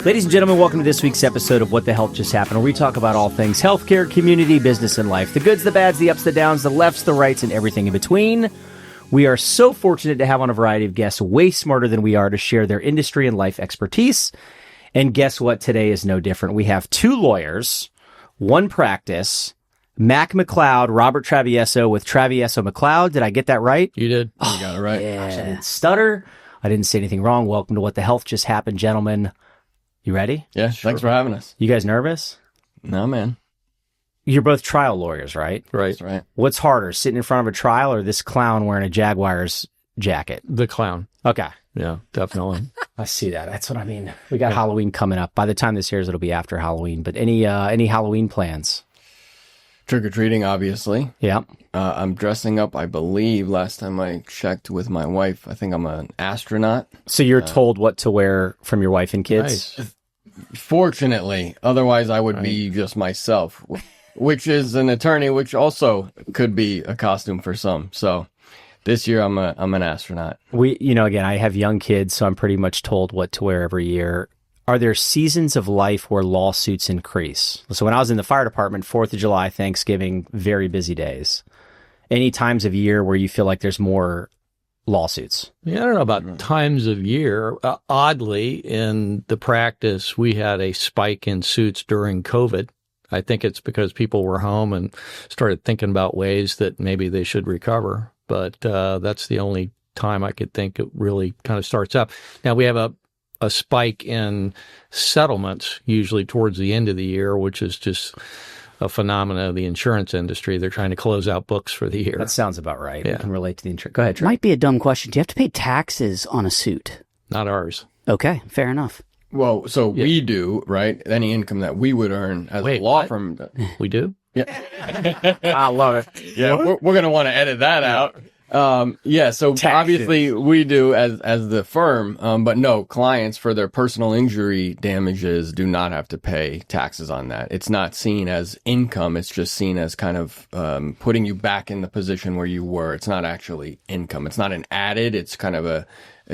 Ladies and gentlemen, welcome to this week's episode of What the Health Just Happened, where we talk about all things healthcare, community, business, and life. The goods, the bads, the ups, the downs, the lefts, the rights, and everything in between. We are so fortunate to have on a variety of guests way smarter than we are to share their industry and life expertise. And guess what? Today is no different. We have two lawyers, one practice, MacLeod, Robert Travieso with Travieso McLeod. Did I get that right? You did. Oh, you got it right. Yeah. Gosh, I didn't stutter. I didn't say anything wrong. Welcome to What the Health Just Happened, gentlemen. You ready? Yeah, sure. Thanks for having us. You guys nervous? No, man. You're both trial lawyers, right? Right. That's right. What's harder, sitting in front of a trial or this clown wearing a Jaguars jacket? The clown. Okay. Yeah, definitely. I see that. That's what I mean. We got Halloween coming up. By the time this airs, it'll be after Halloween. But any Halloween plans? Trick-or-treating, obviously. Yeah. I'm dressing up, I believe, last time I checked with my wife. I think I'm an astronaut. So you're told what to wear from your wife and kids? Nice. Fortunately. Otherwise, I would be just myself, which is an attorney, which also could be a costume for some. So this year, I'm an astronaut. Again, I have young kids, so I'm pretty much told what to wear every year. Are there seasons of life where lawsuits increase? So when I was in the fire department, 4th of July, Thanksgiving, very busy days. Any times of year where you feel like there's more lawsuits? Yeah, I don't know about times of year. Oddly, in the practice, we had a spike in suits during COVID. I think it's because people were home and started thinking about ways that maybe they should recover. But that's the only time I could think it really kind of starts up. Now, we have a spike in settlements, usually towards the end of the year, which is just a phenomenon of the insurance industry. They're trying to close out books for the year. That sounds about right. Yeah. We can relate to the insurance. Go ahead, Trey. Might be a dumb question. Do you have to pay taxes on a suit? Not ours. Okay, fair enough. Well, so we do, right? Any income that we would earn as a law firm. We do? Yeah. I love it. Yeah, we're going to want to edit that out. So Taxes. Obviously we do as the firm, but no, clients for their personal injury damages do not have to pay taxes on that. It's not seen as income. It's just seen as kind of, putting you back in the position where you were. It's not actually income. It's not an added. It's kind of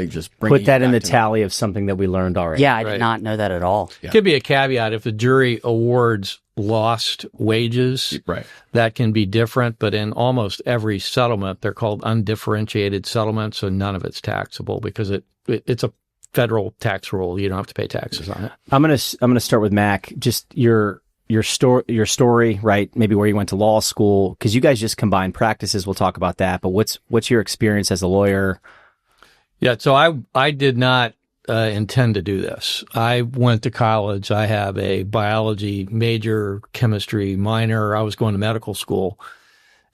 just bringing Put that you in the back to tally of something that we learned already. Yeah, I did not know that at all. Yeah. Could be a caveat if the jury awards lost wages. Right. That can be different, but in almost every settlement, they're called undifferentiated settlements, so none of it's taxable because it's a federal tax rule. You don't have to pay taxes on it. I'm gonna start with Mac. Just your story, right? Maybe where you went to law school, because you guys just combined practices. We'll talk about that. But what's your experience as a lawyer? Yeah, so I did not intend to do this. I went to college. I have a biology major, chemistry minor. I was going to medical school.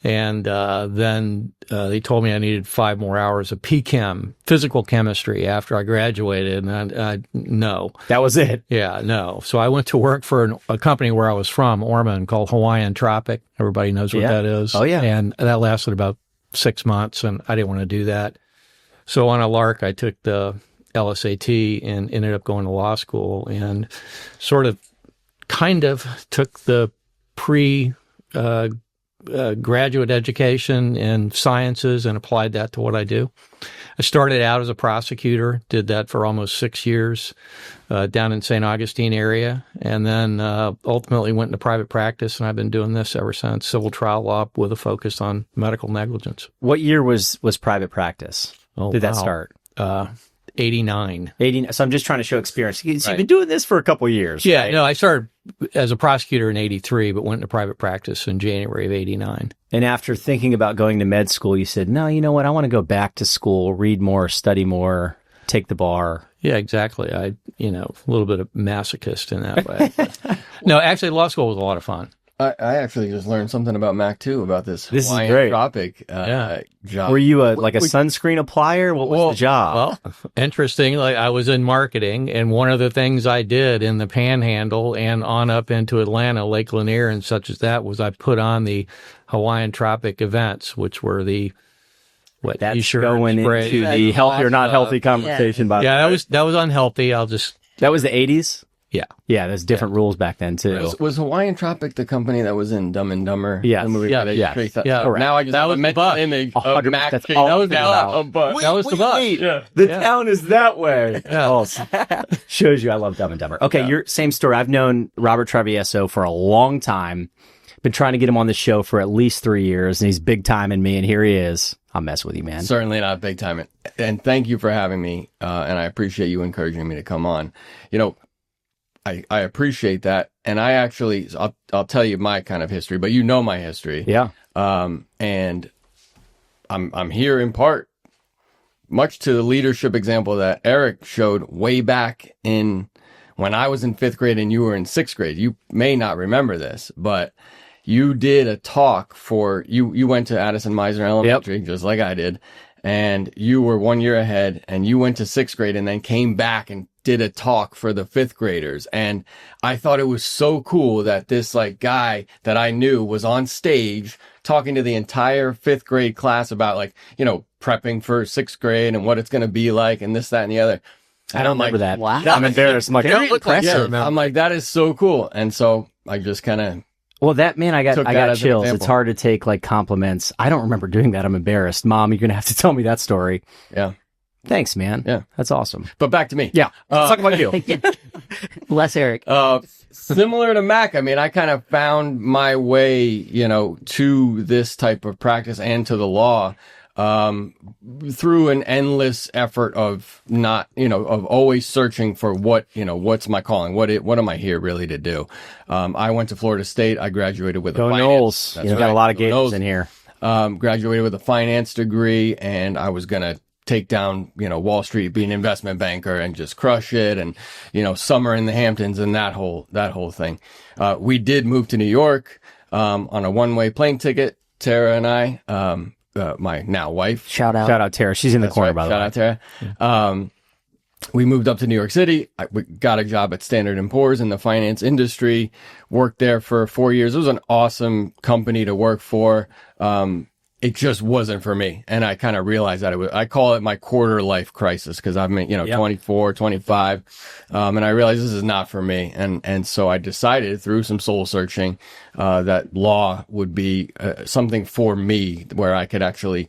And then they told me I needed 5 more hours of P-Chem, physical chemistry, after I graduated. And no. That was it. Yeah, no. So I went to work for a company where I was from, Ormond, called Hawaiian Tropic. Everybody knows what that is. Oh, yeah. And that lasted about 6 months, and I didn't want to do that. So on a lark, I took the LSAT and ended up going to law school and kind of took the graduate education in sciences and applied that to what I do. I started out as a prosecutor, did that for almost 6 years down in St. Augustine area, and then ultimately went into private practice, and I've been doing this ever since, civil trial law with a focus on medical negligence. What year was private practice? Did that start? 89. So I'm just trying to show experience. So you've been doing this for a couple of years. Yeah, right? no, I started as a prosecutor in 83, but went into private practice in January of 89. And after thinking about going to med school, you said, no, you know what? I want to go back to school, read more, study more, take the bar. Yeah, exactly. A little bit of masochist in that way. No, actually, law school was a lot of fun. I actually just learned something about Mac too, about this Hawaiian is great. Tropic job. Were you a sunscreen applier? What was the job? Well, interesting. Like, I was in marketing, and one of the things I did in the Panhandle and on up into Atlanta, Lake Lanier, and such as that was I put on the Hawaiian Tropic events, which were the That's going spray. into the healthy or not healthy conversation. By that was unhealthy. that was the 80s. Yeah, there's different rules back then too. Was Hawaiian Tropic the company that was in Dumb and Dumber? Yes. The movie Yeah, where they yes. traced that? Yeah. So now I just have a mental image of Mac. That's King. all That was I think about. a bus. That was the bus. Yeah. The town is that way. Oh, shows you I love Dumb and Dumber. Okay, your same story. I've known Robert Travieso for a long time. Been trying to get him on the show for at least 3 years, and he's big time in me, and here he is. I'll mess with you, man. Certainly not big time. And thank you for having me. And I appreciate you encouraging me to come on. You know, I appreciate that. And I actually, I'll tell you my kind of history, but you know my history. Yeah. And I'm here in part, much to the leadership example that Eric showed way back in when I was in 5th grade and you were in 6th grade. You may not remember this, but you did a talk for, you went to Addison Mizner Elementary, just like I did. And you were 1 year ahead and you went to 6th grade and then came back and did a talk for the 5th graders. And I thought it was so cool that this like guy that I knew was on stage talking to the entire 5th grade class about like, you know, prepping for 6th grade and what it's going to be like and this, that, and the other. I don't remember that. Wow. I'm embarrassed. I'm like, Very impressive. I'm like, that is so cool. And so I just kind of, well, that man, I got Took that as an chills. example. It's hard to take like compliments. I don't remember doing that. I'm embarrassed. Mom, you're gonna have to tell me that story. yeah. Thanks, man. Yeah. That's awesome. But back to me. Yeah. Let's talk about you. Less Eric. Similar to Mac, I mean, I kind of found my way, you know, to this type of practice and to the law through an endless effort of not, you know, of always searching for what, you know, what's my calling? What am I here really to do? I went to Florida State. I graduated with Go a finance. Knowles. That's You've got right. a lot of Go Gators Knowles. in here. Graduated with a finance degree, and I was going to take down, you know, Wall Street, be an investment banker and just crush it. And, you know, summer in the Hamptons and that whole thing. We did move to New York, on a one-way plane ticket, Tara and I, my now wife. Shout out. Shout out Tara. She's in the corner, by the way. Shout out Tara. We moved up to New York City. We got a job at Standard & Poor's in the finance industry, worked there for 4 years. It was an awesome company to work for. It just wasn't for me. And I kind of realized that I call it my quarter life crisis because I'm, you know, 24, 25. And I realized this is not for me. And so I decided through some soul searching, that law would be something for me where I could actually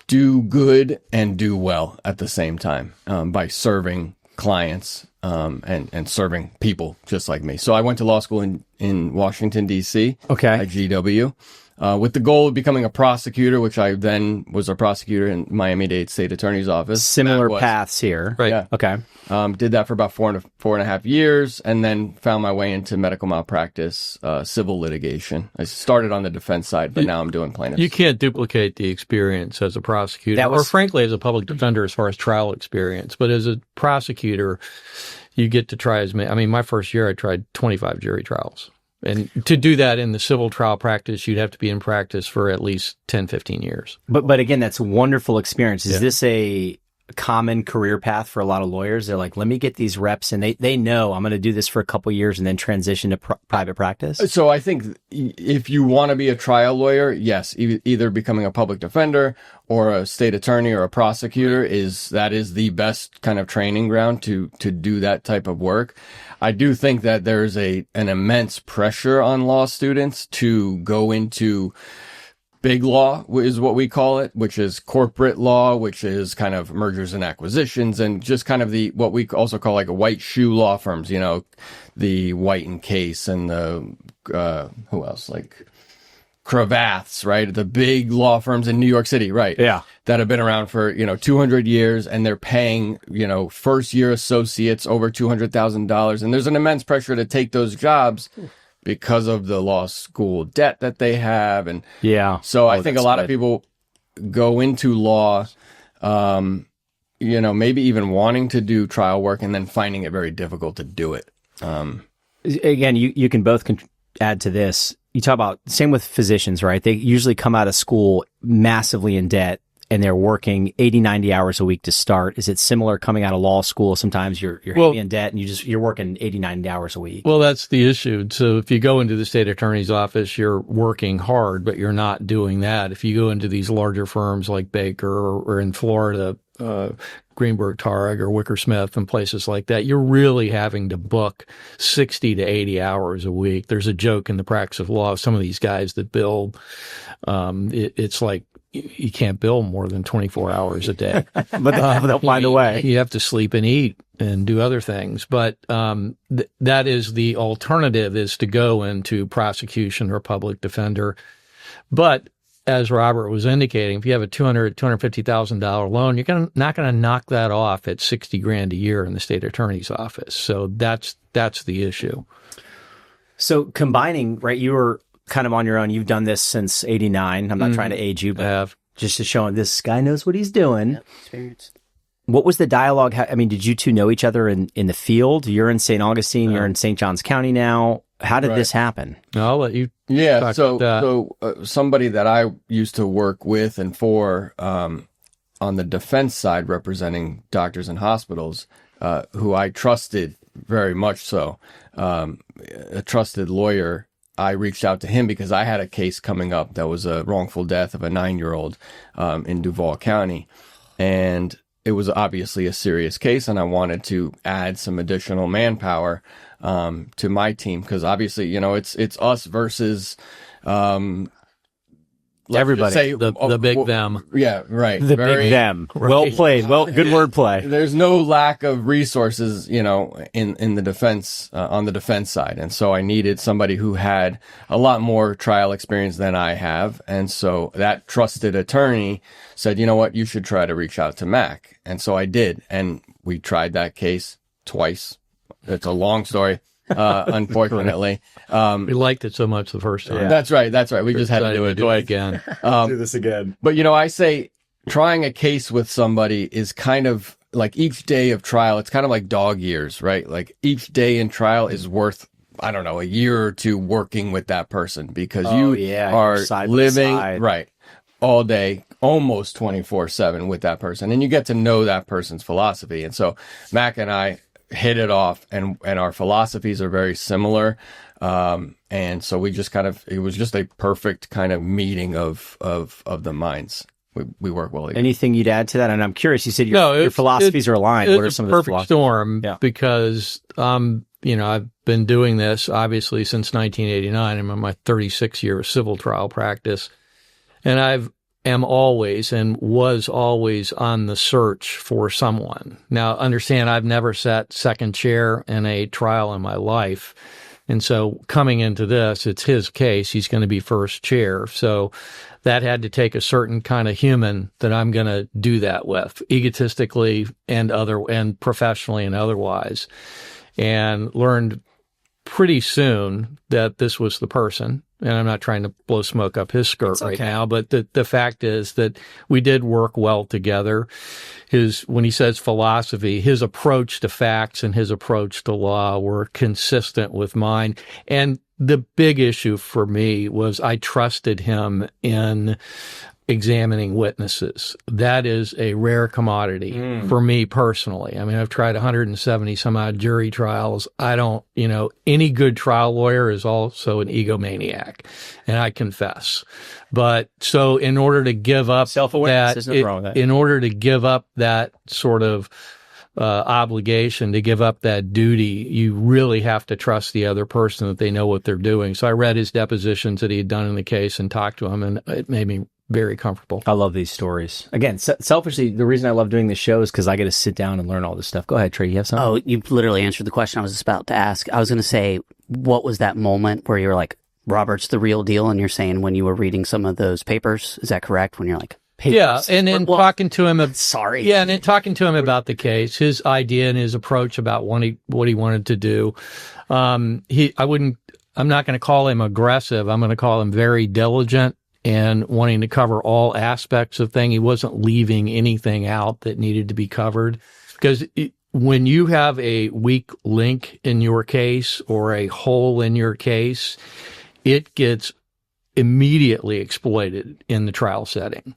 do good and do well at the same time, by serving clients, and serving people just like me. So I went to law school in Washington, D.C. Okay. At GW. With the goal of becoming a prosecutor, which I then was a prosecutor in Miami-Dade State Attorney's Office. Similar That was- paths here. Right. Yeah. Okay. Did that for about four and a half years, and then found my way into medical malpractice, civil litigation. I started on the defense side, but now I'm doing plaintiffs. You can't duplicate the experience as a prosecutor, or frankly, as a public defender as far as trial experience. But as a prosecutor, you get to try as many. I mean, my first year, I tried 25 jury trials. And to do that in the civil trial practice, you'd have to be in practice for at least 10, 15 years. But again, that's a wonderful experience. Is this a common career path for a lot of lawyers? They're like, let me get these reps, and they know I'm going to do this for a couple of years and then transition to private practice. So I think if you want to be a trial lawyer, yes, either becoming a public defender or a state attorney or a prosecutor is the best kind of training ground to do that type of work. I do think that there's an immense pressure on law students to go into big law is what we call it, which is corporate law, which is kind of mergers and acquisitions, and just kind of what we also call like a white shoe law firms, you know, the White and Case and the, who else? Like Cravaths, right? The big law firms in New York City, right? Yeah. That have been around for, 200 years, and they're paying, first year associates over $200,000. And there's an immense pressure to take those jobs because of the law school debt that they have. And Yeah. so I think a lot of people go into law, maybe even wanting to do trial work and then finding it very difficult to do it. Again, you can both add to this. You talk about, same with physicians, right? They usually come out of school massively in debt, and they're working 80, 90 hours a week to start. Is it similar coming out of law school? Sometimes you're heavy in debt and you're working 80, 90 hours a week. Well, that's the issue. So if you go into the state attorney's office, you're working hard, but you're not doing that. If you go into these larger firms like Baker or in Florida, Greenberg Targ or Wickersmith and places like that, you're really having to book 60 to 80 hours a week. There's a joke in the practice of law. Some of these guys that bill, it's like you can't bill more than 24 hours a day. But they'll find a way. You have to sleep and eat and do other things. But that is the alternative, is to go into prosecution or public defender. But as Robert was indicating, if you have a $250,000 loan, you're not going to knock that off at $60,000 a year in the state attorney's office. So that's the issue. So combining, right, you were kind of on your own. You've done this since 89. I'm not trying to age you, but just to show him this guy knows what he's doing. Yep, experience. What was the dialogue? I mean, did you two know each other in the field? You're in St. Augustine. You're in St. Johns County now. How did this happen? I'll let you. Yeah. So somebody that I used to work with and for on the defense side, representing doctors and hospitals, who I trusted very much so, a trusted lawyer. I reached out to him because I had a case coming up that was a wrongful death of a 9-year-old in Duval County. And it was obviously a serious case, and I wanted to add some additional manpower to my team, because obviously, it's us versus everybody. Say, the big them. Yeah, right. Big them. Right. Well played. Well, good wordplay. There's no lack of resources, in the defense, on the defense side. And so I needed somebody who had a lot more trial experience than I have. And so that trusted attorney said, you know what, you should try to reach out to Mac. And so I did. And we tried that case twice. It's a long story. Unfortunately, We liked it so much the first time. Yeah. That's right. We just had to do it twice again. Do this again. But, I say trying a case with somebody is kind of like each day of trial. It's kind of like dog years, right? Like each day in trial is worth, I don't know, a year or two working with that person, because you are living right all day, almost 24/7 with that person. And you get to know that person's philosophy. And so Mac and I hit it off, and our philosophies are very similar. And so we just it was just a perfect kind of meeting of the minds. We work well together. Anything you'd add to that? And I'm curious, you said your philosophies are aligned. What are some of the perfect storm? Yeah. Because, I've been doing this obviously since 1989. I'm in my 36th year of civil trial practice. And am always and was always on the search for someone. Now, understand, I've never sat second chair in a trial in my life. And so coming into this, it's his case. He's going to be first chair. So that had to take a certain kind of human that I'm going to do that with, egotistically and professionally and otherwise. And learned pretty soon that this was the person. And I'm not trying to blow smoke up his skirt right now, but the fact is that we did work well together. When he says philosophy, his approach to facts and his approach to law were consistent with mine. And the big issue for me was I trusted him in examining witnesses. That is a rare commodity for me personally. I mean, I've tried 170 some odd jury trials. I don't, any good trial lawyer is also an egomaniac, and I confess. But so in order to give up self-awareness, isn't wrong with that. In order to give up that sort of obligation, to give up that duty, you really have to trust the other person that they know what they're doing. So I read his depositions that he had done in the case and talked to him, and it made me very comfortable. I love these stories. Again, selfishly, the reason I love doing this show is because I get to sit down and learn all this stuff. Go ahead, Trey. You have something? Oh, you literally answered the question I was just about to ask. I was going to say, what was that moment where you were like, Robert's the real deal? And you're saying when you were reading some of those papers, is that correct? When you're like, papers? Yeah, and then talking to him. Sorry. Yeah, and then talking to him about the case, his idea and his approach about what he wanted to do. I'm not going to call him aggressive. I'm going to call him very diligent and wanting to cover all aspects of things. He wasn't leaving anything out that needed to be covered. Because when you have a weak link in your case or a hole in your case, it gets immediately exploited in the trial setting.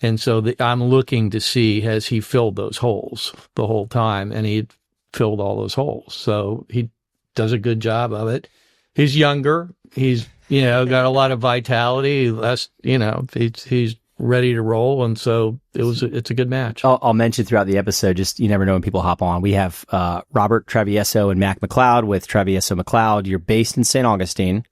And so I'm looking to see, has he filled those holes the whole time? And he filled all those holes. So he does a good job of it. He's younger. He's got a lot of vitality. Less, he's ready to roll. And so it's a good match. I'll mention throughout the episode, just you never know when people hop on. We have Robert Travieso and MacLeod with Travieso McLeod. You're based in St. Augustine.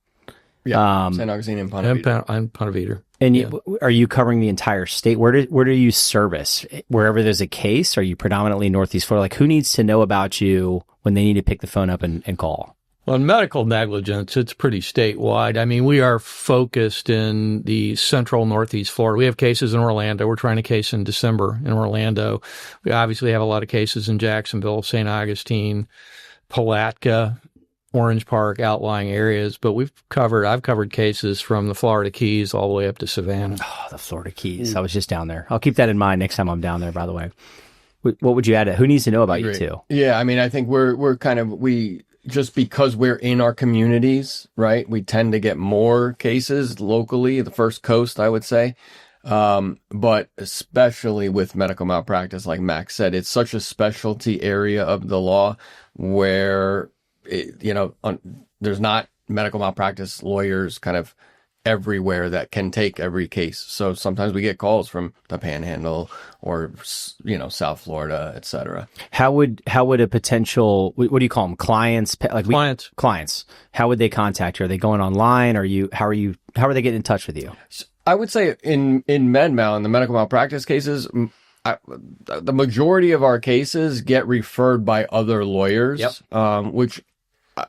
Yeah, St. Augustine and Ponte Vedra. I'm Ponte Vedra. And are you covering the entire state? Where do you service? Wherever there's a case, are you predominantly Northeast Florida? Like, who needs to know about you when they need to pick the phone up and call? Well, in medical negligence, it's pretty statewide. I mean, we are focused in the central Northeast Florida. We have cases in Orlando. We're trying a case in December in Orlando. We obviously have a lot of cases in Jacksonville, St. Augustine, Palatka, Orange Park, outlying areas, but I've covered cases from the Florida Keys all the way up to Savannah. Oh, the Florida Keys. I was just down there. I'll keep that in mind next time I'm down there, by the way. What would you add? Who needs to know about you too? Yeah, I mean, I think we're just because we're in our communities, right? We tend to get more cases locally, the First Coast, I would say. But especially with medical malpractice, like Max said, it's such a specialty area of the law where there's not medical malpractice lawyers kind of everywhere that can take every case. So sometimes we get calls from the Panhandle or, South Florida, et cetera. How would a potential, what do you call them? Clients? Clients. How would they contact you? Are they going online? How are they getting in touch with you? I would say in MedMal, in the medical malpractice cases, the majority of our cases get referred by other lawyers, which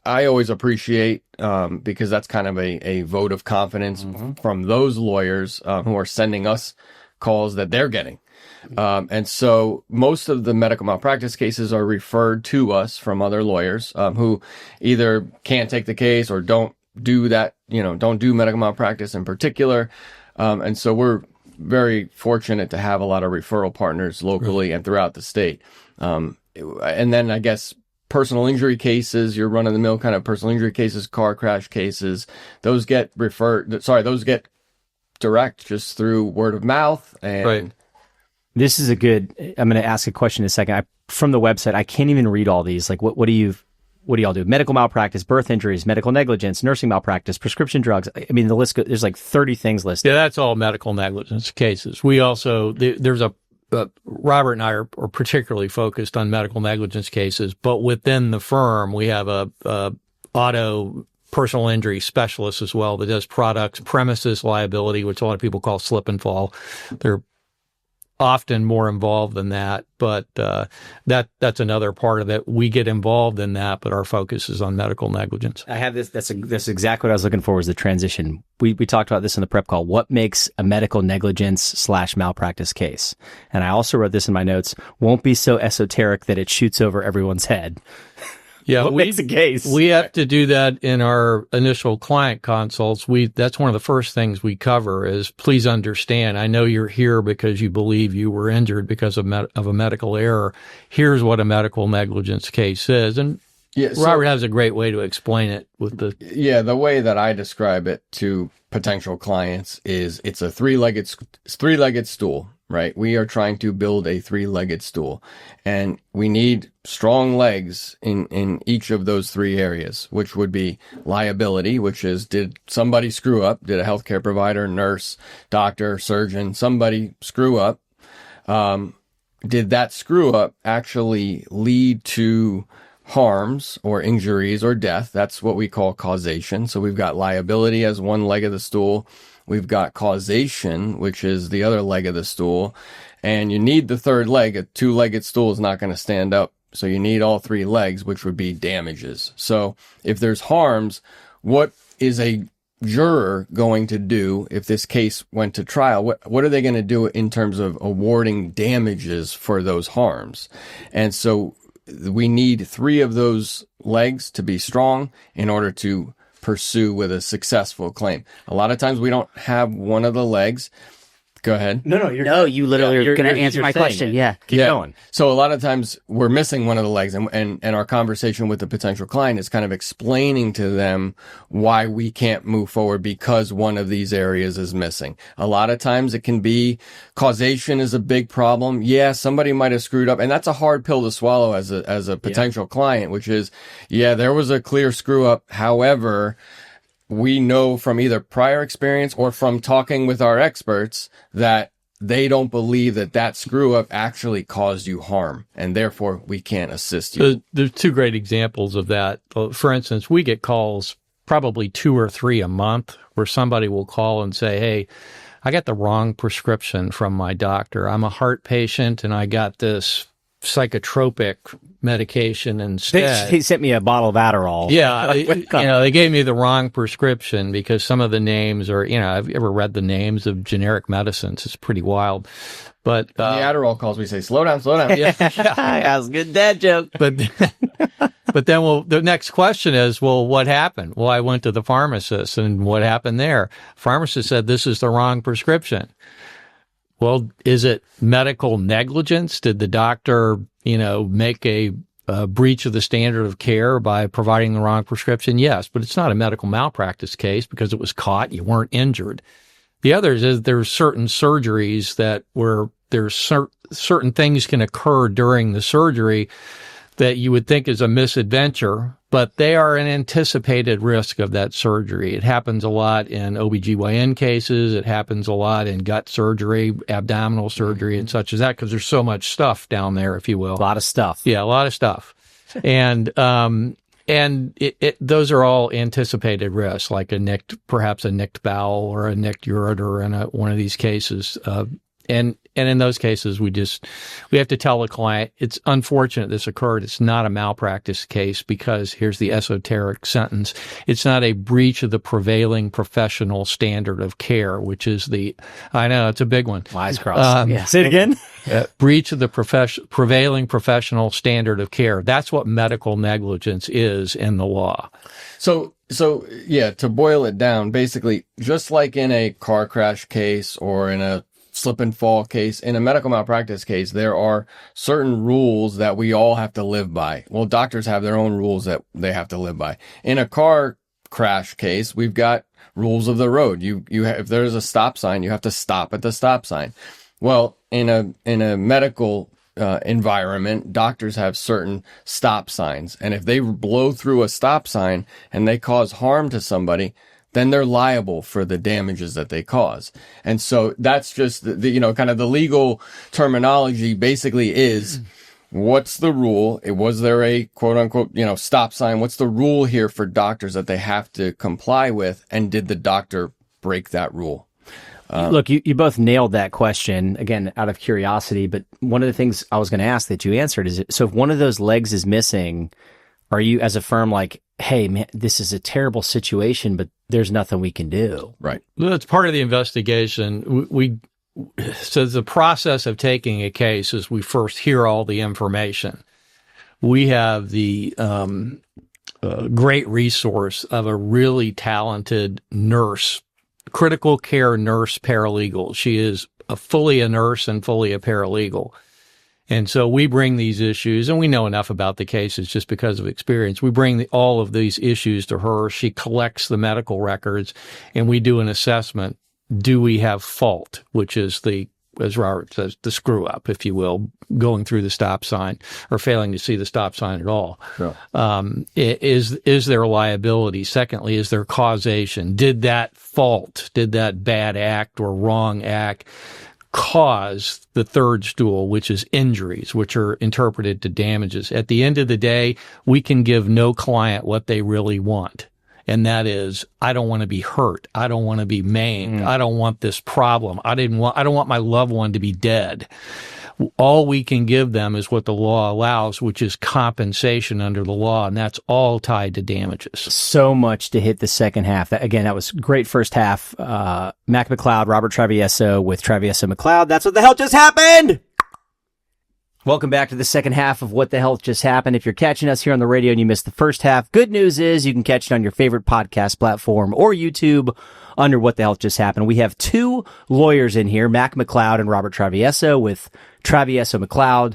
I always appreciate because that's kind of a vote of confidence from those lawyers who are sending us calls that they're getting. And so most of the medical malpractice cases are referred to us from other lawyers who either can't take the case or don't do that, don't do medical malpractice in particular. And so we're very fortunate to have a lot of referral partners locally and throughout the state. And then I guess personal injury cases, your run-of-the-mill kind of personal injury cases, car crash cases, those get direct just through word of mouth. And This is I'm going to ask a question in a second. From the website, I can't even read all these. Like, what do y'all do? Medical malpractice, birth injuries, medical negligence, nursing malpractice, prescription drugs. I mean, the list there's like 30 things listed. Yeah, that's all medical negligence cases. We also, there's Robert and I are particularly focused on medical negligence cases, but within the firm, we have a auto personal injury specialist as well that does products, premises liability, which a lot of people call slip and fall. They're often more involved than that, but that's another part of it. We get involved in that, but our focus is on medical negligence. I have this. That's exactly what I was looking for. Was the transition. We talked about this in the prep call. What makes a medical negligence / malpractice case? And I also wrote this in my notes. Won't be so esoteric that it shoots over everyone's head. Yeah, what makes a case? We have to do that in our initial client consults. That's one of the first things we cover is please understand. I know you're here because you believe you were injured because of a medical error. Here's what a medical negligence case is. And Robert has a great way to explain it with the way that I describe it to potential clients is it's a three-legged stool. Right. We are trying to build a three-legged stool, and we need strong legs in each of those three areas, which would be liability, which is, did somebody screw up? Did a healthcare provider, nurse, doctor, surgeon, somebody screw up? Did that screw up actually lead to harms or injuries or death? That's what we call causation. So we've got liability as one leg of the stool. We've got causation, which is the other leg of the stool. And you need the third leg. A two-legged stool is not going to stand up. So you need all three legs, which would be damages. So if there's harms, what is a juror going to do if this case went to trial? What are they going to do in terms of awarding damages for those harms? And so we need three of those legs to be strong in order to pursue with a successful claim. A lot of times we don't have one of the legs. Go ahead. You literally are going to answer my question. Yeah. Keep going. So a lot of times we're missing one of the legs, and our conversation with the potential client is kind of explaining to them why we can't move forward because one of these areas is missing. A lot of times it can be causation is a big problem. Yeah, somebody might have screwed up, and that's a hard pill to swallow as a potential client, which is, there was a clear screw up. However, we know from either prior experience or from talking with our experts that they don't believe that screw up actually caused you harm, and therefore we can't assist you. There's two great examples of that. For instance, we get calls probably 2 or 3 a month where somebody will call and say, hey, I got the wrong prescription from my doctor. I'm a heart patient and I got this psychotropic medication instead. He sent me a bottle of Adderall. Yeah, they gave me the wrong prescription because some of the names are, I've ever read the names of generic medicines. It's pretty wild. But the Adderall calls, we say, slow down. Yeah. That was a good dad joke. But then the next question is, well, what happened? Well, I went to the pharmacist, and what happened there? Pharmacist said, this is the wrong prescription. Well, is it medical negligence? Did the doctor, make a breach of the standard of care by providing the wrong prescription? Yes, but it's not a medical malpractice case because it was caught. You weren't injured. The others is there's certain surgeries where there's certain things can occur during the surgery that you would think is a misadventure, but they are an anticipated risk of that surgery. It happens a lot in OBGYN cases. It happens a lot in gut surgery, abdominal surgery, and such as that, because there's so much stuff down there, if you will. A lot of stuff. Yeah, a lot of stuff. And those are all anticipated risks, like perhaps a nicked bowel or a nicked ureter in one of these cases. And in those cases, we have to tell the client, it's unfortunate this occurred. It's not a malpractice case because here's the esoteric sentence. It's not a breach of the prevailing professional standard of care, which is I know it's a big one. Wise cross. Say it again. Breach of the prevailing professional standard of care. That's what medical negligence is in the law. So yeah, to boil it down, basically, just like in a car crash case or in a slip and fall case, in a medical malpractice case, there are certain rules that we all have to live by. Well, doctors have their own rules that they have to live by. In a car crash case, we've got rules of the road. If there's a stop sign, you have to stop at the stop sign. Well, in a medical environment, doctors have certain stop signs, and if they blow through a stop sign and they cause harm to somebody, then they're liable for the damages that they cause. And so that's just the kind of the legal terminology basically is, what's the rule? Was there a quote unquote, stop sign? What's the rule here for doctors that they have to comply with? And did the doctor break that rule? Look, you both nailed that question, again, out of curiosity. But one of the things I was going to ask that you answered is, so if one of those legs is missing, are you as a firm like, hey, man, this is a terrible situation, but there's nothing we can do? Right. That's part of the investigation. So the process of taking a case is we first hear all the information. We have the great resource of a really talented nurse, critical care nurse paralegal. She is fully a nurse and fully a paralegal. And so we bring these issues, and we know enough about the cases just because of experience. We bring all of these issues to her. She collects the medical records, and we do an assessment. Do we have fault, which is as Robert says, the screw up, if you will, going through the stop sign or failing to see the stop sign at all. Sure. Is there liability? Secondly, is there causation? Did that bad act or wrong act cause the third stool, which is injuries, which are interpreted to damages? At the end of the day, we can give no client what they really want. And that is, I don't want to be hurt. I don't want to be maimed. I don't want this problem. I don't want my loved one to be dead. All we can give them is what the law allows, which is compensation under the law, and that's all tied to damages. So much to hit the second half. That was great first half. Mac McLeod, Robert Travieso with Travieso McLeod. That's what the hell just happened! Welcome back to the second half of What the Hell Just Happened. If you're catching us here on the radio and you missed the first half, good news is you can catch it on your favorite podcast platform or YouTube under What the Hell Just Happened. We have two lawyers in here, Mac McLeod and Robert Travieso with Travieso McLeod.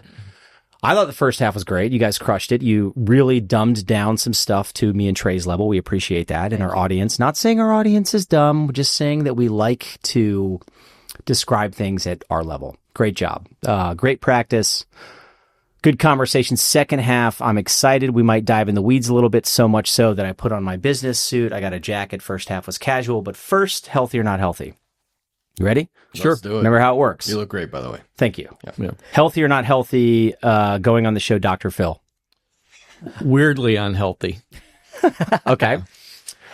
I thought the first half was great. You guys crushed it. You really dumbed down some stuff to me and Trey's level. We appreciate that. And our audience, not saying our audience is dumb, just saying that we like to describe things at our level. Great job. Great practice. Good conversation. Second half, I'm excited. We might dive in the weeds a little bit, so much so that I put on my business suit. I got a jacket. First half was casual, but first, healthy or not healthy? You ready? Sure. Let's do it. Remember how it works. You look great, by the way. Thank you. Yeah. Healthy or not healthy, going on the show, Dr. Phil? Weirdly unhealthy. Okay.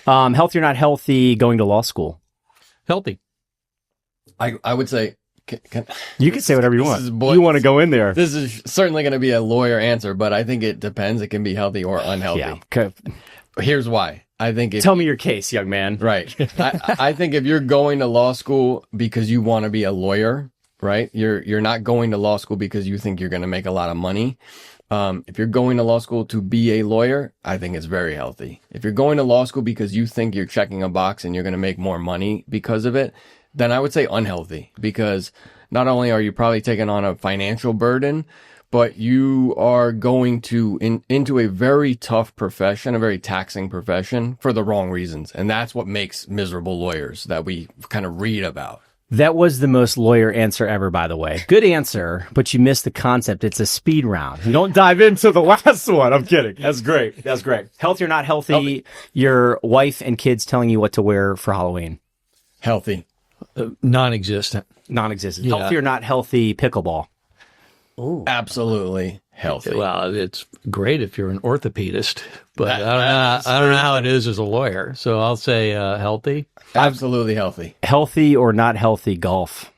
Healthy or not healthy, going to law school? Healthy. I would say... You can say whatever you want. You You want to go in there. This is certainly going to be a lawyer answer, but I think it depends. It can be healthy or unhealthy. Yeah. Okay. Here's why. I think if, Tell me your case, young man. right. I think if you're going to law school because you want to be a lawyer, right? You're not going to law school because you think you're going to make a lot of money. If you're going to law school to be a lawyer, I think it's very healthy. If you're going to law school because you think you're checking a box and you're going to make more money because of it, then I would say unhealthy, because not only are you probably taking on a financial burden, but you are going to into a very tough profession, a very taxing profession for the wrong reasons. And that's what makes miserable lawyers that we kind of read about. That was the most lawyer answer ever, by the way. Good answer, but you missed the concept. It's a speed round. You don't dive into the last one. I'm kidding. That's great. That's great. Healthy or not healthy, your wife and kids telling you what to wear for Halloween? Healthy. Non-existent. Non-existent. Yeah. Healthy or not healthy, pickleball? Absolutely healthy. Well, it's great if you're an orthopedist, but I don't know how it is as a lawyer. So I'll say healthy. Absolutely healthy. Healthy or not healthy, golf?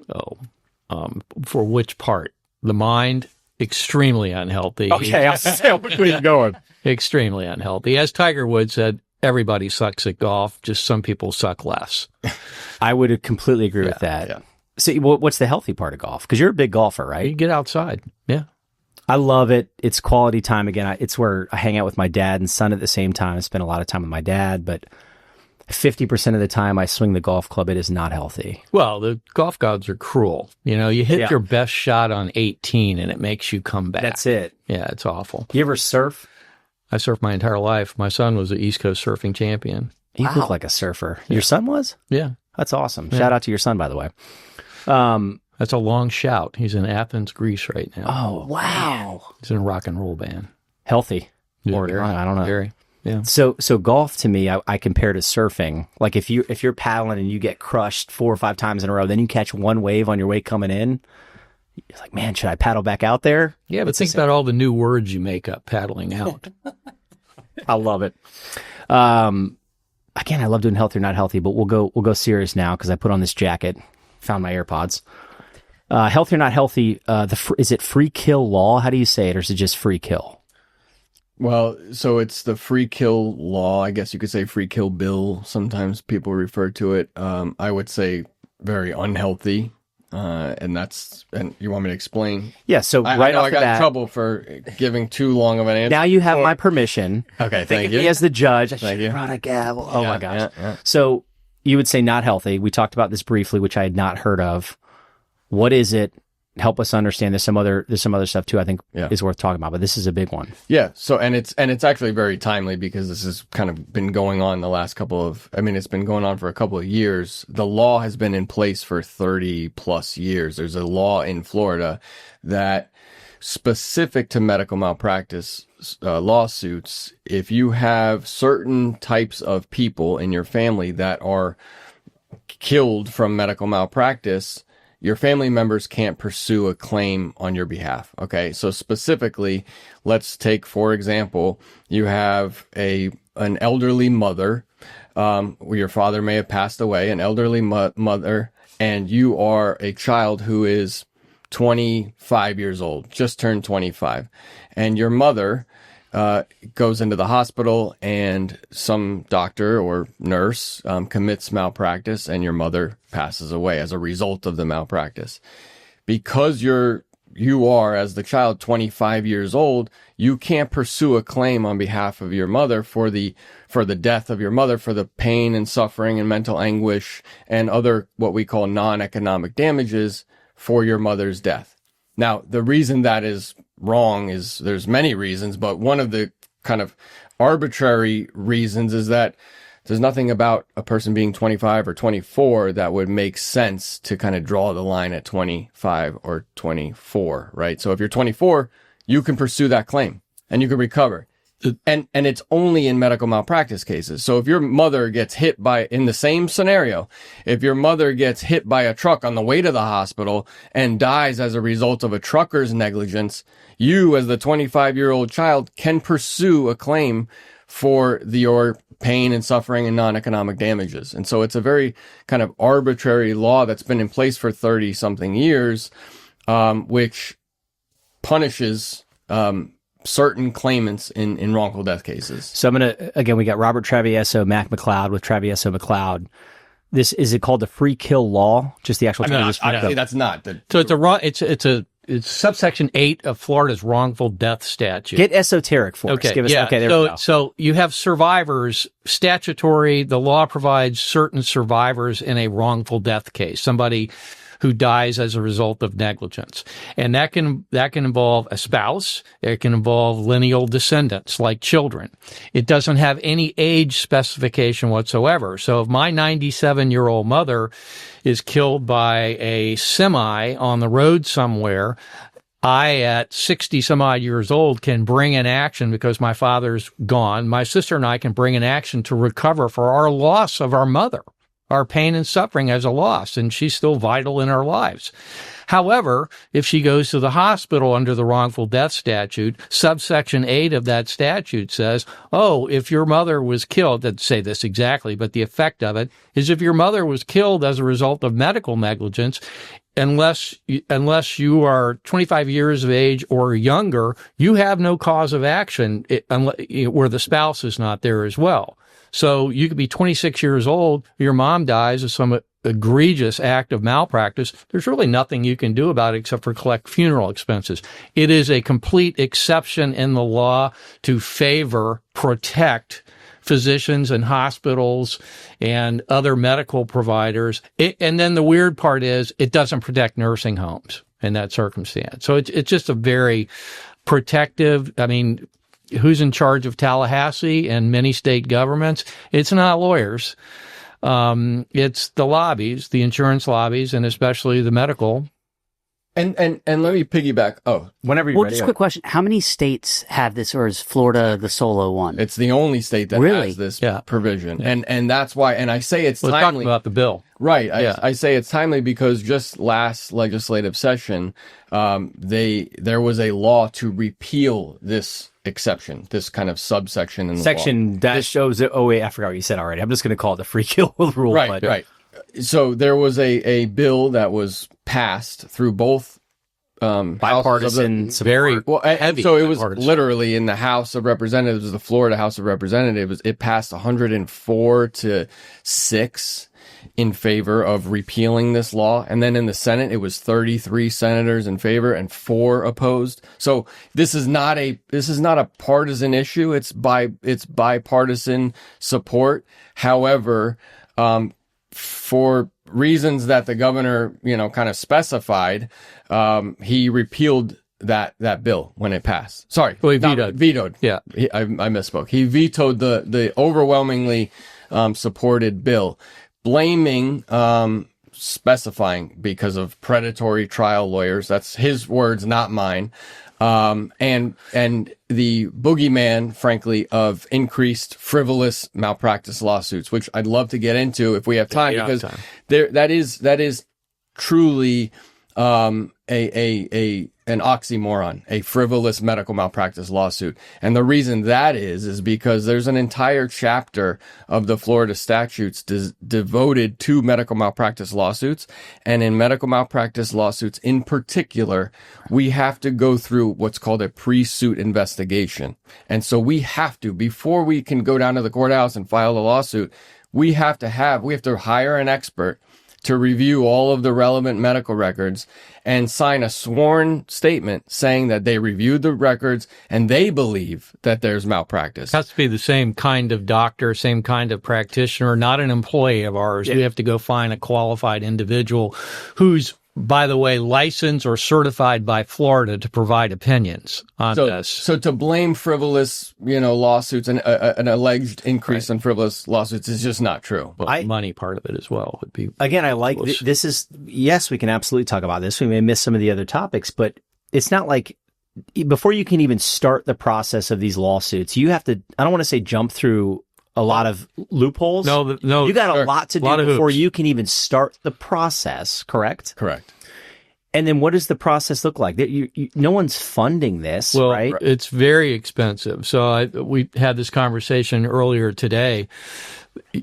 For which part? The mind, extremely unhealthy. Okay, I'll say which way you're going. Extremely unhealthy. As Tiger Woods said, everybody sucks at golf, just some people suck less. I would completely agree with that. yeah. So what's the healthy part of golf? Because you're a big golfer, right? You get outside. Yeah. I love it. It's quality time. Again, it's where I hang out with my dad and son at the same time. I spend a lot of time with my dad, but 50% of the time I swing the golf club, it is not healthy. Well, the golf gods are cruel. You know, you hit Yeah. your best shot on 18 and it makes you come back. That's it. Yeah, it's awful. You ever surf? I surfed my entire life. My son was an East Coast surfing champion. You look like a surfer. Your son was? Yeah. That's awesome. Shout out to your son, by the way. That's a long shout. He's in Athens, Greece right now. Oh, wow. He's in a rock and roll band. Healthy. Yeah, Or very, I don't know. Very. Yeah. So golf to me, I compare to surfing. Like if you're paddling and you get crushed 4 or 5 times in a row, then you catch one wave on your way coming in. You're like, man, should I paddle back out there? Yeah, but think about all the new words you make up paddling out. I love it. Again, I love doing healthy or not healthy, but we'll go serious now because I put on this jacket, found my AirPods. Healthy or not healthy? Is it free kill law? How do you say it, or is it just free kill? Well, so it's the free kill law. I guess you could say free kill bill. Sometimes people refer to it. I would say very unhealthy. And you want me to explain? Yeah. So I right know off I the got in bat, trouble for giving too long of an answer. now you have my permission. Okay, Think thank of you. me as the judge. I Thank should you. have brought a gavel. Oh my gosh. Yeah. So you would say not healthy. We talked about this briefly, which I had not heard of. What is it? Help us understand. There's some other stuff too, I think is worth talking about, but this is a big one. Yeah. So, and it's actually very timely because this has kind of been going on it's been going on for a couple of years. The law has been in place for 30 plus years. There's a law in Florida that specific to medical malpractice lawsuits, if you have certain types of people in your family that are killed from medical malpractice, your family members can't pursue a claim on your behalf. Okay. So specifically, let's take, for example, you have an elderly mother, your father may have passed away, an elderly mother, and you are a child who is 25 years old, just turned 25, and your mother goes into the hospital and some doctor or nurse commits malpractice and your mother passes away as a result of the malpractice. Because you are, as the child, 25 years old, you can't pursue a claim on behalf of your mother for the death of your mother, for the pain and suffering and mental anguish and other what we call non-economic damages for your mother's death. Now, the reason that is wrong is there's many reasons, but one of the kind of arbitrary reasons is that there's nothing about a person being 25 or 24 that would make sense to kind of draw the line at 25 or 24, right? So if you're 24, you can pursue that claim and you can recover. And it's only in medical malpractice cases. So if your mother gets hit in the same scenario, if your mother gets hit by a truck on the way to the hospital and dies as a result of a trucker's negligence, you as the 25-year-old child can pursue a claim for your pain and suffering and non-economic damages. And so it's a very kind of arbitrary law that's been in place for 30 something years, which punishes, certain claimants in wrongful death cases. So I'm going to, again, we got Robert Travieso, MacLeod with Travieso McLeod. Is it called the free kill law? Just the actual term? That's not. So it's subsection 8 of Florida's wrongful death statute. Get esoteric for us. Okay, Give us, yeah. Okay, there we go. So you have survivors, statutory, the law provides certain survivors in a wrongful death case, somebody who dies as a result of negligence. And that can involve a spouse. It can involve lineal descendants like children. It doesn't have any age specification whatsoever. So if my 97-year-old mother is killed by a semi on the road somewhere, I, at 60 some odd years old, can bring an action because my father's gone. My sister and I can bring an action to recover for our loss of our mother, our pain and suffering as a loss, and she's still vital in our lives. However, if she goes to the hospital under the wrongful death statute, subsection 8 of that statute says, if your mother was killed, doesn't say this exactly, but the effect of it is if your mother was killed as a result of medical negligence, unless you are 25 years of age or younger, you have no cause of action where the spouse is not there as well. So you could be 26 years old, your mom dies of some egregious act of malpractice. There's really nothing you can do about it except for collect funeral expenses. It is a complete exception in the law to protect physicians and hospitals and other medical providers. And then the weird part is it doesn't protect nursing homes in that circumstance. So it's just a very protective, who's in charge of Tallahassee and many state governments? It's not lawyers. It's the lobbies, the insurance lobbies, and especially the medical. And let me piggyback. Whenever you're ready. Just a quick question. How many states have this, or is Florida the solo one? It's the only state that has this provision. Yeah. And that's why, and I say it's timely. Talking about the bill. Right. I say it's timely because just last legislative session, there was a law to repeal this exception, this kind of subsection in the section law. That shows it. Oh, wait, I forgot what you said already. I'm just going to call it the free kill rule. Right. So there was a bill that was passed through both bipartisan, very heavy. So it was literally in the House of Representatives, the Florida House of Representatives. It passed 104 to 6 in favor of repealing this law, and then in the Senate it was 33 senators in favor and 4 opposed. So this is not a partisan issue. It's bipartisan support. However, for reasons that the governor, kind of specified, he repealed that bill when it passed. Sorry, he vetoed. Vetoed. Yeah, I misspoke. He vetoed the overwhelmingly supported bill, blaming, specifying because of predatory trial lawyers. That's his words, not mine. And the boogeyman, frankly, of increased frivolous malpractice lawsuits, which I'd love to get into if we have time, because that is truly an oxymoron, a frivolous medical malpractice lawsuit. And the reason that is because there's an entire chapter of the Florida statutes devoted to medical malpractice lawsuits. And in medical malpractice lawsuits in particular, we have to go through what's called a pre-suit investigation. And so we have to, before we can go down to the courthouse and file a lawsuit, we have to hire an expert to review all of the relevant medical records and sign a sworn statement saying that they reviewed the records and they believe that there's malpractice. It has to be the same kind of doctor, same kind of practitioner, not an employee of ours. Yeah. We have to go find a qualified individual who's, by the way, licensed or certified by Florida to provide opinions on this. So to blame frivolous, lawsuits and an alleged increase in frivolous lawsuits is just not true. Well, the money part of it as well would be. Again, I like this is, yes, we can absolutely talk about this. We may miss some of the other topics, but it's not like before you can even start the process of these lawsuits, you have to, I don't want to say jump through a lot of loopholes. No, you got a lot to do before hoops. you can even start the process, correct? Correct. And then what does the process look like? No one's funding this, right? It's very expensive. So we had this conversation earlier today.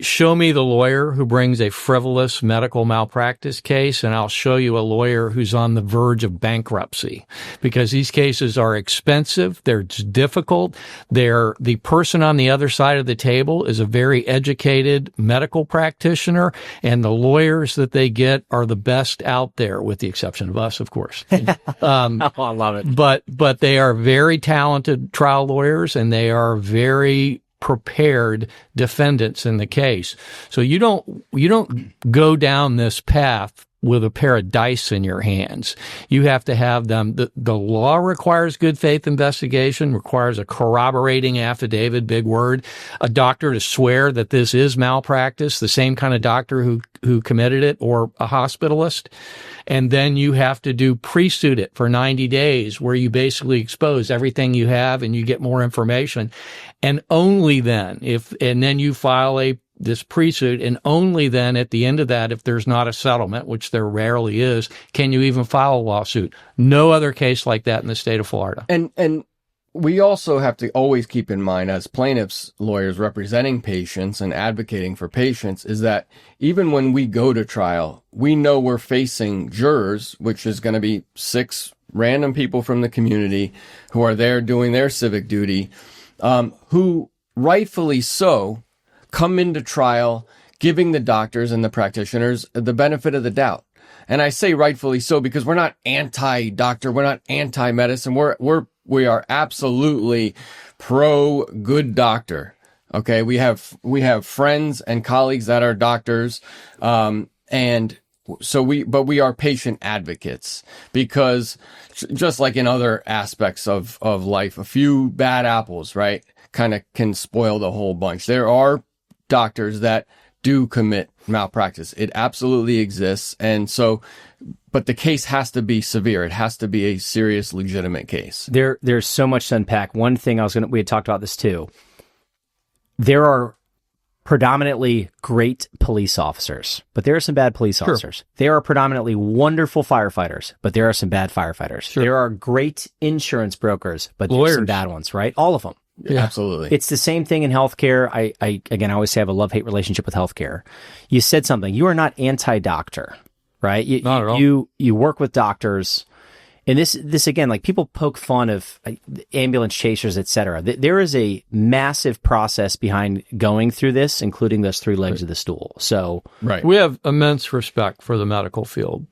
Show me the lawyer who brings a frivolous medical malpractice case, and I'll show you a lawyer who's on the verge of bankruptcy, because these cases are expensive. They're difficult. The person on the other side of the table is a very educated medical practitioner, and the lawyers that they get are the best out there, with the exception of us, of course. I love it. But they are very talented trial lawyers, and they are very prepared defendants in the case. So you don't go down this path with a pair of dice in your hands. You have to have them. The law requires good faith investigation, requires a corroborating affidavit, big word, a doctor to swear that this is malpractice, the same kind of doctor who committed it, or a hospitalist. And then you have to do pre-suit it for 90 days, where you basically expose everything you have and you get more information. And only then, and then you file this pre-suit, and only then at the end of that, if there's not a settlement, which there rarely is, can you even file a lawsuit. No other case like that in the state of Florida. And we also have to always keep in mind, as plaintiffs' lawyers representing patients and advocating for patients, is that even when we go to trial, we know we're facing jurors, which is going to be 6 random people from the community who are there doing their civic duty, who rightfully so come into trial giving the doctors and the practitioners the benefit of the doubt. And I say rightfully so because we're not anti-doctor, we're not anti-medicine, we are absolutely pro good doctor. Okay, we have friends and colleagues that are doctors, and so we are patient advocates, because just like in other aspects of life, a few bad apples, right, kind of can spoil the whole bunch. There are doctors that do commit malpractice. It absolutely exists. And so, but the case has to be severe. It has to be a serious, legitimate case. There's so much to unpack. One thing we had talked about this too. There are predominantly great police officers, but there are some bad police officers. There are predominantly wonderful firefighters, but there are some bad firefighters. Sure. There are great insurance brokers, but there's some bad ones, right? All of them. Yeah, absolutely. It's the same thing in healthcare. I always say I have a love-hate relationship with healthcare. You said something. You are not anti-doctor, right? Not at all. You work with doctors. And this again, like, people poke fun of ambulance chasers, et cetera. There is a massive process behind going through this, including those 3 legs of the stool. So we have immense respect for the medical field.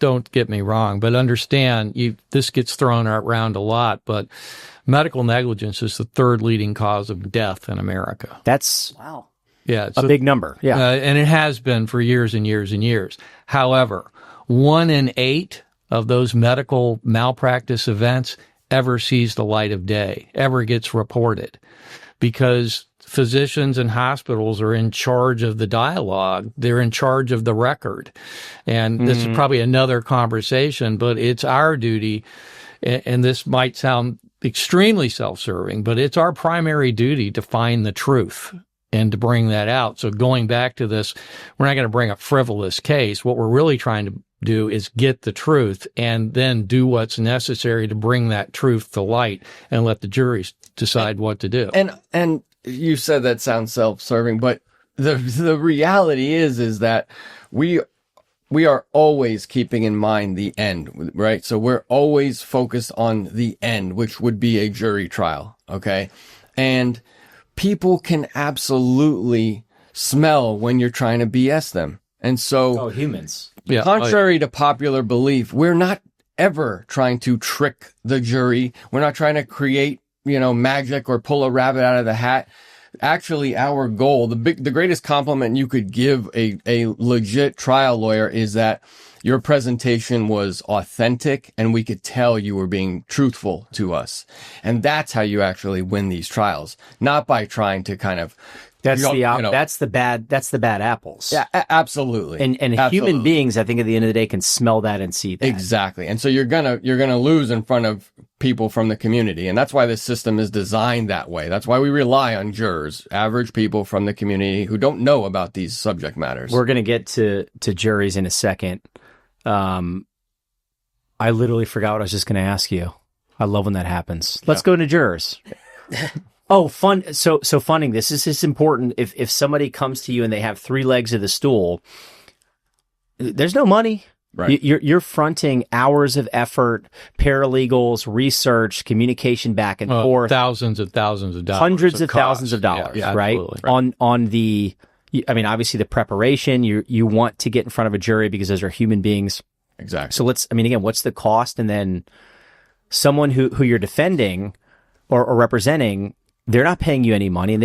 Don't get me wrong, but understand, this gets thrown around a lot, but medical negligence is the 3rd leading cause of death in America. That's it's a big number. Yeah. And it has been for years and years and years. However, 1 in 8 of those medical malpractice events ever sees the light of day, ever gets reported, because physicians and hospitals are in charge of the dialogue. They're in charge of the record. And this is probably another conversation, but it's our duty, and this might sound extremely self-serving, but it's our primary duty to find the truth and to bring that out. So going back to this, we're not going to bring a frivolous case. What we're really trying to do is get the truth, and then do what's necessary to bring that truth to light and let the juries decide what to do. And you said that sounds self-serving, but the reality is that we are always keeping in mind the end, right? So we're always focused on the end, which would be a jury trial. Okay. And people can absolutely smell when you're trying to BS them. And so humans. Yeah. Contrary to popular belief, we're not ever trying to trick the jury. We're not trying to create, magic or pull a rabbit out of the hat. Actually, our goal, the greatest compliment you could give a legit trial lawyer is that your presentation was authentic and we could tell you were being truthful to us. And that's how you actually win these trials, not by trying to kind of That's You don't- that's the bad apples. Yeah, absolutely. And Absolutely. human beings, I think at the end of the day, can smell that and see that. Exactly. And so you're gonna lose in front of people from the community. And that's why this system is designed that way. That's why we rely on jurors, average people from the community who don't know about these subject matters. We're gonna get to juries in a second. I literally forgot what I was just gonna ask you. I love when that happens. Let's go into jurors. Oh, fun. So funding. This is important. If somebody comes to you and they have 3 legs of the stool, there's no money. Right. You're fronting hours of effort, paralegals, research, communication back and forth, thousands of dollars, hundreds of thousands of dollars, yeah, right? absolutely. On the, I mean, obviously the preparation. You want to get in front of a jury because those are human beings. Exactly. So again, what's the cost? And then someone who you're defending or representing, they're not paying you any money, and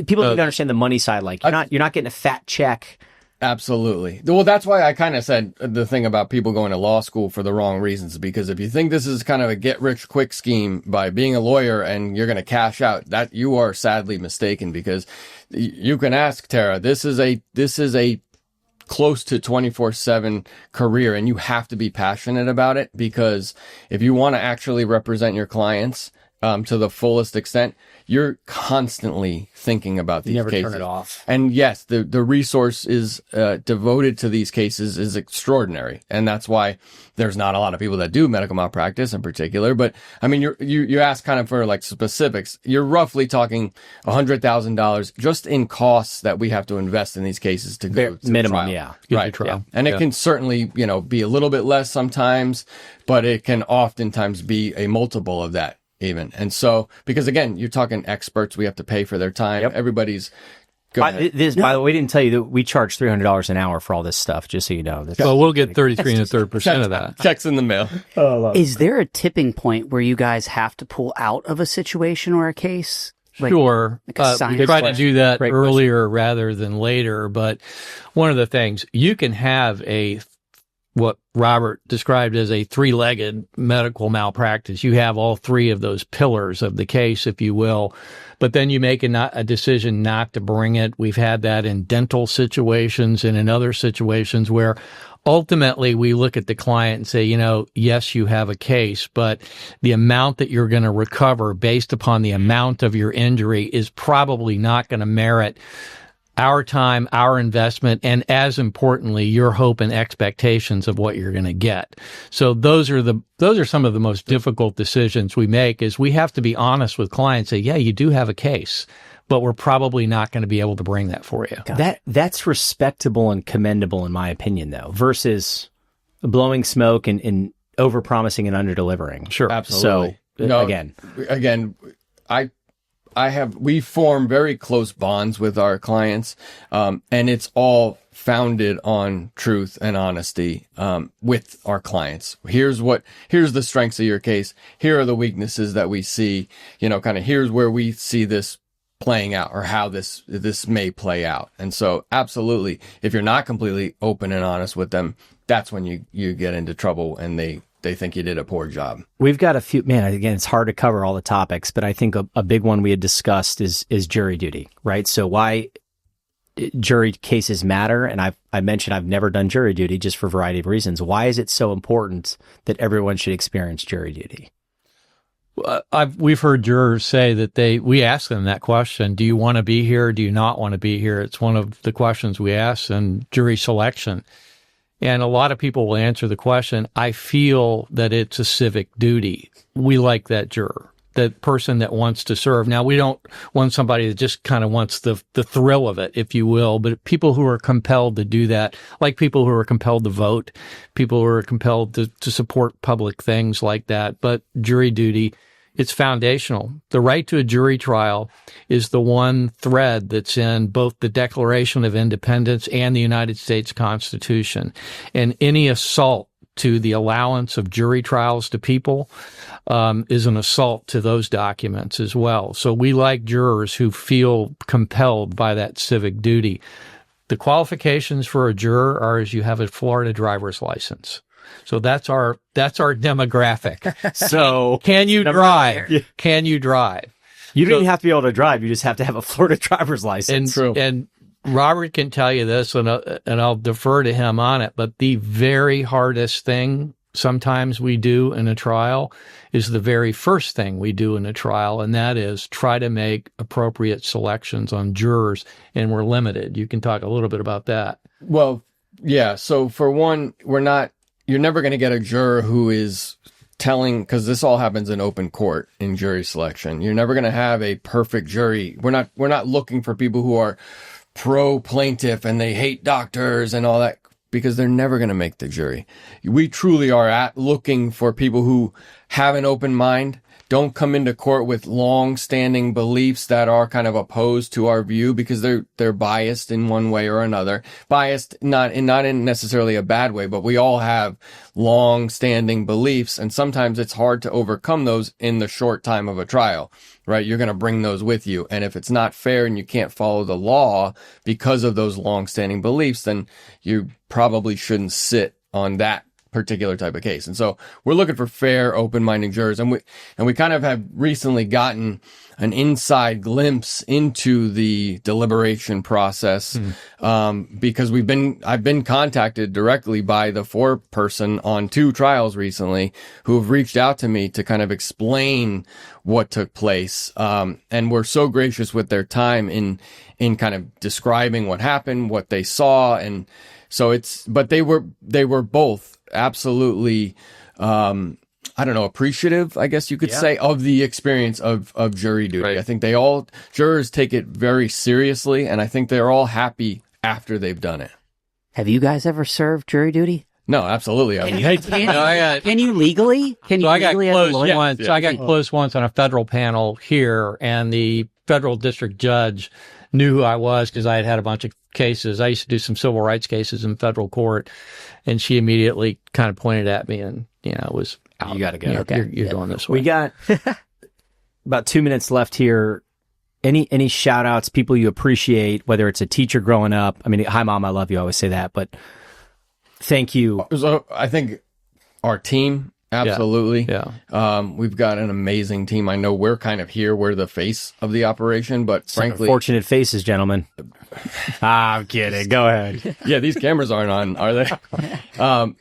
people don't understand the money side. Like you're not getting a fat check. Absolutely. Well, that's why I kind of said the thing about people going to law school for the wrong reasons, because if you think this is kind of a get rich quick scheme by being a lawyer and you're going to cash out, that you are sadly mistaken, because you can ask Tara, this is a close to 24/7 career, and you have to be passionate about it, because if you want to actually represent your clients to the fullest extent, you're constantly thinking about these cases. Never turn it off. And yes, the resource is devoted to these cases is extraordinary, and that's why there's not a lot of people that do medical malpractice in particular. But I mean, you ask kind of for like specifics. You're roughly talking $100,000 just in costs that we have to invest in these cases to go to minimum, trial. yeah. Right. Trial. Yeah. And it can certainly, be a little bit less sometimes, but it can oftentimes be a multiple of that even. And so, because again, you're talking experts, we have to pay for their time. Yep. Everybody's go ahead. By the way, we didn't tell you that we charge $300 an hour for all this stuff, just so you know. Well, we'll get 33 1/3% of that. Checks in the mail. Is there a tipping point where you guys have to pull out of a situation or a case? Sure. like a science We try to question. do that Great earlier rather than later. But one of the things, you can have what Robert described as a 3-legged medical malpractice. You have all 3 of those pillars of the case, if you will, but then you make a decision not to bring it. We've had that in dental situations and in other situations where ultimately we look at the client and say, yes, you have a case, but the amount that you're going to recover based upon the amount of your injury is probably not going to merit our time, our investment, and as importantly, your hope and expectations of what you're going to get. So those are some of the most difficult decisions we make, is we have to be honest with clients, say, yeah, you do have a case, but we're probably not going to be able to bring that for you. That's respectable and commendable in my opinion, though, versus blowing smoke and over-promising and under-delivering. Sure. Absolutely. So, we form very close bonds with our clients, and it's all founded on truth and honesty, with our clients. Here's the strengths of your case. Here are the weaknesses that we see, kind of here's where we see this playing out, or how this may play out. And so absolutely, if you're not completely open and honest with them, that's when you get into trouble, and they think you did a poor job. We've got a few, again, it's hard to cover all the topics, but I think a big one we had discussed is jury duty, right? So why jury cases matter. And I mentioned I've never done jury duty, just for a variety of reasons. Why is it so important that everyone should experience jury duty? We've heard jurors say that we ask them that question. Do you want to be here? Do you not want to be here? It's one of the questions we ask in jury selection. And a lot of people will answer the question, I feel that it's a civic duty. We like that juror, that person that wants to serve. Now, we don't want somebody that just kind of wants the thrill of it, if you will, but people who are compelled to do that, like people who are compelled to vote, people who are compelled to support public things like that. But jury duty, it's foundational. The right to a jury trial is the one thread that's in both the Declaration of Independence and the United States Constitution. And any assault to the allowance of jury trials to people is an assault to those documents as well. So we like jurors who feel compelled by that civic duty. The qualifications for a juror are as you have a Florida driver's license. So that's our demographic. So can you drive? Can you drive? You don't even have to be able to drive. You just have to have a Florida driver's license. And Robert can tell you this, and I'll defer to him on it, but the very hardest thing sometimes we do in a trial is the very first thing we do in a trial, and that is try to make appropriate selections on jurors, and we're limited. You can talk a little bit about that. Well, yeah. So for one, you're never going to get a juror who is telling, because this all happens in open court in jury selection. You're never going to have a perfect jury. We're not looking for people who are pro plaintiff and they hate doctors and all that, because they're never going to make the jury. We truly are looking for people who have an open mind, don't come into court with long-standing beliefs that are kind of opposed to our view because they're biased in one way or another. Biased not in necessarily a bad way, but we all have long-standing beliefs, and sometimes it's hard to overcome those in the short time of a trial, right? You're going to bring those with you, and if it's not fair and you can't follow the law because of those long-standing beliefs, then you probably shouldn't sit on that particular type of case. And so we're looking for fair, open-minded jurors. And we kind of have recently gotten an inside glimpse into the deliberation process, because I've been contacted directly by the foreperson on 2 trials recently who have reached out to me to kind of explain what took place. And were so gracious with their time in kind of describing what happened, what they saw. And so but they were both absolutely, appreciative, I guess you could say, of the experience of jury duty. Right. I think jurors take it very seriously, and I think they're all happy after they've done it. Have you guys ever served jury duty? No, absolutely. Can you legally? I got close once on a federal panel here, and the federal district judge knew who I was because I had a bunch of cases. I used to do some civil rights cases in federal court, and she immediately kind of pointed at me and, it was out. You got to go. You're going this way. We got about 2 minutes left here. Any shout outs, people you appreciate, whether it's a teacher growing up? I mean, hi, Mom, I love you. I always say that, but thank you. So I think our team, absolutely. Yeah. We've got an amazing team. I know we're kind of here. We're the face of the operation, but frankly, fortunate faces, gentlemen. I'm kidding. Go ahead. Yeah, these cameras aren't on, are they?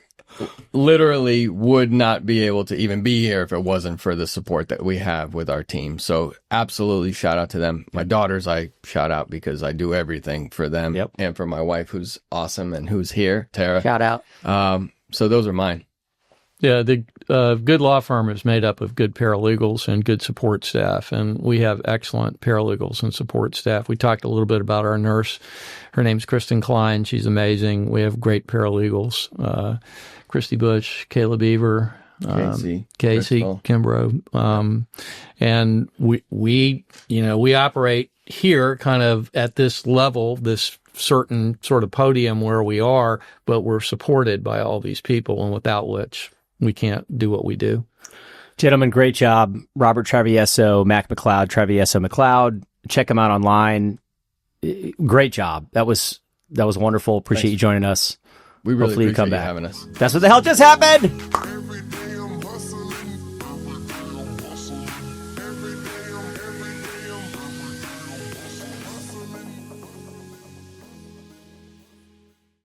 Literally would not be able to even be here if it wasn't for the support that we have with our team. So absolutely shout out to them. My daughters, I shout out because I do everything for them. Yep. And for my wife, who's awesome and who's here, Tara. Shout out. So those are mine. Yeah, the good law firm is made up of good paralegals and good support staff, and we have excellent paralegals and support staff. We talked a little bit about our nurse. Her name's Kristen Klein. She's amazing. We have great paralegals. Christy Bush, Kayla Beaver, Casey, Kimbrough. And we operate here kind of at this level, this certain sort of podium where we are, but we're supported by all these people, and without which we can't do what we do. Gentlemen, great job. Robert Travieso, MacLeod, Travieso McLeod. Check him out online. Great job. That was wonderful. Appreciate you joining us. We really Hopefully appreciate you come back. Having us. That's what the hell just happened.